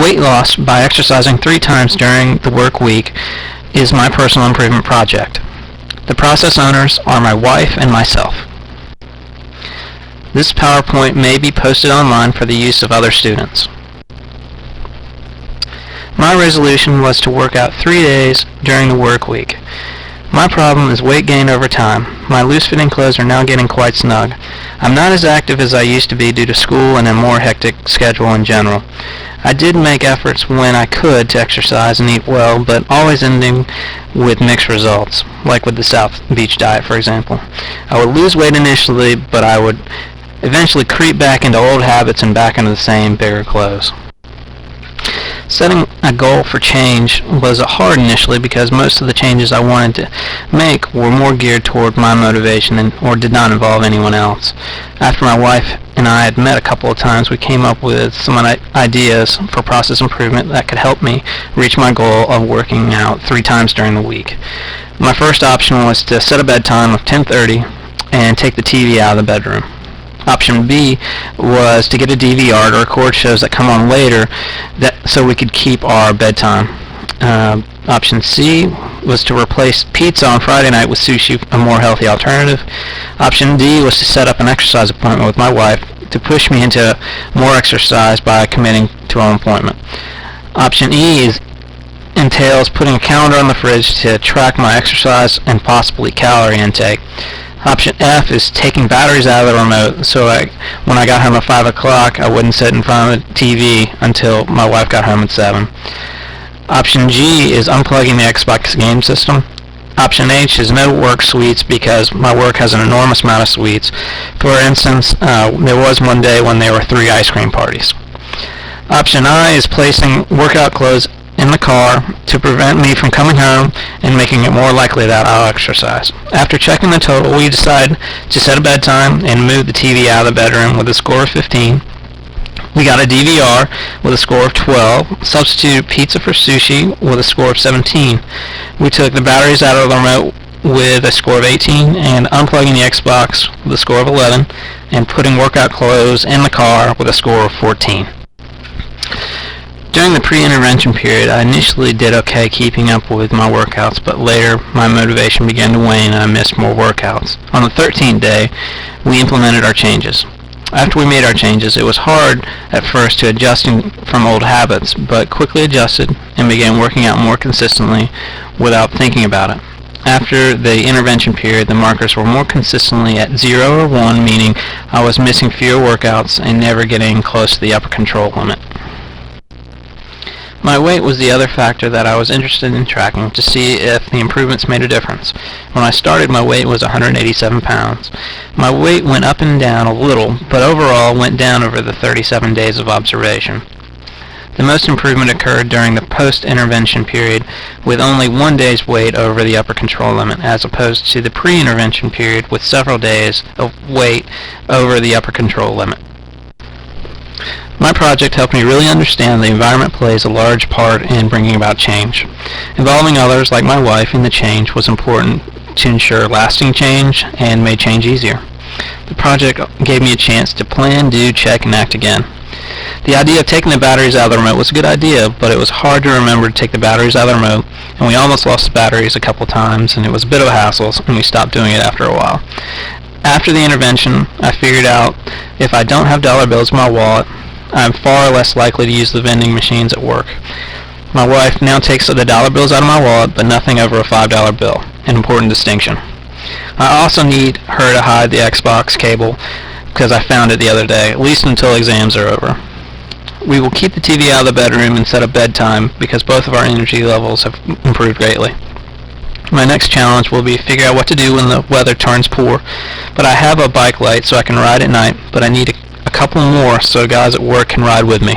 Weight loss by exercising 3 times during the work week is my personal improvement project. The process owners are my wife and myself. This PowerPoint may be posted online for the use of other students. My resolution was to work out 3 days during the work week. My problem is weight gain over time. My loose-fitting clothes are now getting quite snug. I'm not as active as I used to be due to school and a more hectic schedule in general. I did make efforts when I could to exercise and eat well, but always ending with mixed results, like with the South Beach diet, for example. I would lose weight initially, but I would eventually creep back into old habits and back into the same bigger clothes. Setting a goal for change was hard initially because most of the changes I wanted to make were more geared toward my motivation or did not involve anyone else. After my wife and I had met a couple of times, we came up with some ideas for process improvement that could help me reach my goal of working out 3 times during the week. My first option was to set a bedtime of 10:30 and take the TV out of the bedroom. Option B was to get a DVR to record shows that come on later so we could keep our bedtime. Option C was to replace pizza on Friday night with sushi, a more healthy alternative. Option D was to set up an exercise appointment with my wife to push me into more exercise by committing to an appointment. Option E entails putting a calendar on the fridge to track my exercise and possibly calorie intake. Option F is taking batteries out of the remote, so when I got home at 5 o'clock, I wouldn't sit in front of the TV until my wife got home at 7. Option G is unplugging the Xbox game system. Option H is no work suites because my work has an enormous amount of suites. For instance, there was one day when there were 3 ice cream parties. Option I is placing workout clothes in the car to prevent me from coming home and making it more likely that I'll exercise. After checking the total, we decided to set a bedtime and move the TV out of the bedroom with a score of 15. We got a DVR with a score of 12, substituted pizza for sushi with a score of 17. We took the batteries out of the remote with a score of 18 and unplugging the Xbox with a score of 11 and putting workout clothes in the car with a score of 14. During the pre-intervention period, I initially did okay keeping up with my workouts, but later my motivation began to wane and I missed more workouts. On the 13th day, we implemented our changes. After we made our changes, it was hard at first to adjusting from old habits, but quickly adjusted and began working out more consistently without thinking about it. After the intervention period, the markers were more consistently at 0 or 1, meaning I was missing fewer workouts and never getting close to the upper control limit. My weight was the other factor that I was interested in tracking to see if the improvements made a difference. When I started, my weight was 187 pounds. My weight went up and down a little, but overall went down over the 37 days of observation. The most improvement occurred during the post-intervention period with only 1 day's weight over the upper control limit, as opposed to the pre-intervention period with several days of weight over the upper control limit. My project helped me really understand the environment plays a large part in bringing about change. Involving others, like my wife, in the change was important to ensure lasting change and made change easier. The project gave me a chance to plan, do, check, and act again. The idea of taking the batteries out of the remote was a good idea, but it was hard to remember to take the batteries out of the remote, and we almost lost the batteries a couple times, and it was a bit of a hassle, and we stopped doing it after a while. After the intervention, I figured out if I don't have dollar bills in my wallet, I'm far less likely to use the vending machines at work. My wife now takes the dollar bills out of my wallet, but nothing over a $5 bill, an important distinction. I also need her to hide the Xbox cable because I found it the other day, at least until exams are over. We will keep the TV out of the bedroom and set a bedtime because both of our energy levels have improved greatly. My next challenge will be to figure out what to do when the weather turns poor, but I have a bike light so I can ride at night, but I need a couple more so guys at work can ride with me.